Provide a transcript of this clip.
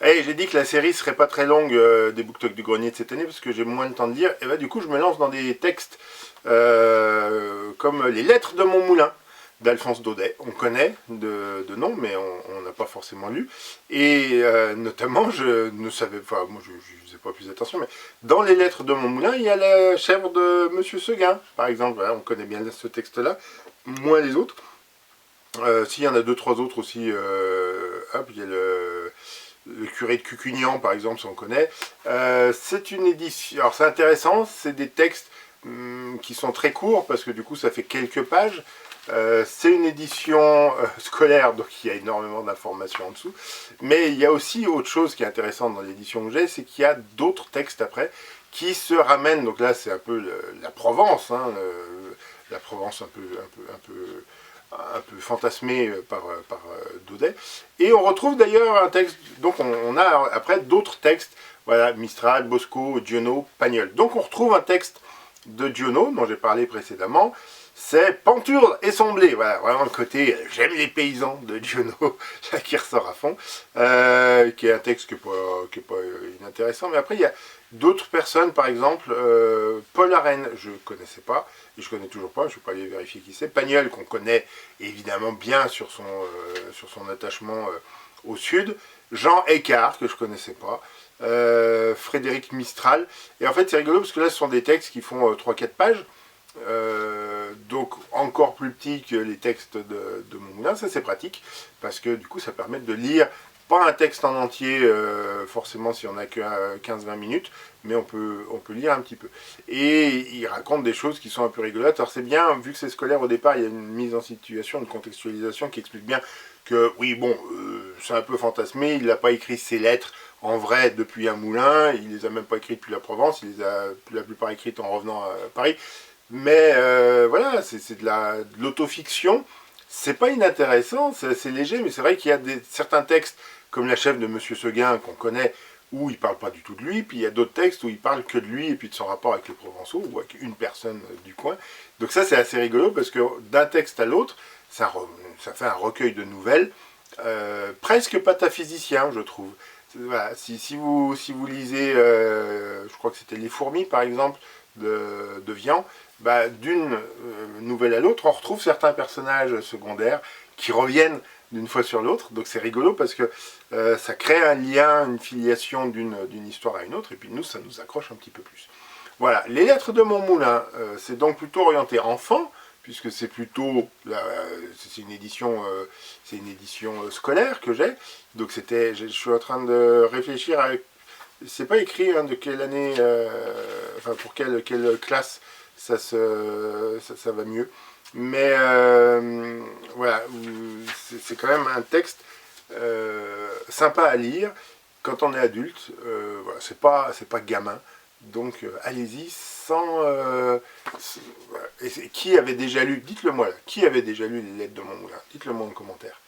Hey, j'ai dit que la série serait pas très longue des BookTok du grenier de cette année parce que j'ai moins de temps de lire. Et bah du coup je me lance dans des textes comme Les Lettres de mon moulin d'Alphonse Daudet. On connaît de nom, mais on n'a pas forcément lu. Et notamment, je ne savais pas, moi je ne faisais pas plus attention, mais dans Les Lettres de mon moulin, il y a la chèvre de Monsieur Seguin, par exemple. Voilà, on connaît bien ce texte-là, moins les autres. S'il y en a deux, trois autres aussi, hop, il y a le curé de Cucugnan, par exemple, si on connaît. C'est une édition. Alors c'est intéressant, c'est des textes qui sont très courts parce que du coup ça fait quelques pages. C'est une édition scolaire, donc il y a énormément d'informations en dessous. Mais il y a aussi autre chose qui est intéressante dans l'édition que j'ai, c'est qu'il y a d'autres textes après qui se ramènent. Donc là, c'est un peu la Provence, hein, la Provence un peu fantasmé par Daudet. Et on retrouve d'ailleurs un texte, donc on a après d'autres textes, voilà, Mistral, Bosco, Giono, Pagnol. Donc on retrouve un texte de Giono, dont j'ai parlé précédemment, c'est Pantour et son blé. Voilà, vraiment le côté j'aime les paysans de Giono, là qui ressort à fond, qui est un texte qui est pas inintéressant. Mais après, il y a d'autres personnes, par exemple, Paul Arène, je ne connaissais pas, et je connais toujours pas, je ne vais pas aller vérifier qui c'est. Pagnol, qu'on connaît évidemment bien sur son attachement au sud. Jean Eckart, que je ne connaissais pas. Frédéric Mistral. Et en fait, c'est rigolo parce que là, ce sont des textes qui font 3-4 pages. Donc encore plus petits que les textes de mon moulin, ça c'est pratique parce que du coup ça permet de lire pas un texte en entier forcément si on n'a que 15-20 minutes, mais on peut lire un petit peu. Et il raconte des choses qui sont un peu rigolotes. Alors c'est bien, vu que c'est scolaire au départ, il y a une mise en situation, une contextualisation qui explique bien que oui bon, c'est un peu fantasmé, il n'a pas écrit ses lettres en vrai depuis un moulin, il les a même pas écrites depuis la Provence, il les a la plupart écrites en revenant à Paris. Mais voilà, c'est de l'autofiction. C'est pas inintéressant, c'est assez léger, mais c'est vrai qu'il y a certains textes, comme La chèvre de Monsieur Seguin, qu'on connaît, où il parle pas du tout de lui, puis il y a d'autres textes où il parle que de lui et puis de son rapport avec les Provençaux, ou avec une personne du coin. Donc ça, c'est assez rigolo, parce que d'un texte à l'autre, ça fait un recueil de nouvelles, presque pataphysicien, je trouve. Voilà, si vous lisez, je crois que c'était Les Fourmis, par exemple, de Vian, bah, d'une nouvelle à l'autre, on retrouve certains personnages secondaires qui reviennent d'une fois sur l'autre. Donc c'est rigolo parce que ça crée un lien, une filiation d'une histoire à une autre, et puis nous, ça nous accroche un petit peu plus. Voilà, Les Lettres de mon moulin, c'est donc plutôt orienté enfant, puisque c'est plutôt, c'est une édition, scolaire que j'ai. Donc je suis en train de réfléchir à, c'est pas écrit hein, de quelle année, enfin pour quelle classe ça va mieux. Mais voilà, c'est quand même un texte sympa à lire quand on est adulte. Voilà, c'est pas gamin. Donc allez-y sans. Voilà. Et qui avait déjà lu, dites-le moi là, qui avait déjà lu Les Lettres de mon moulin? Dites-le moi en commentaire.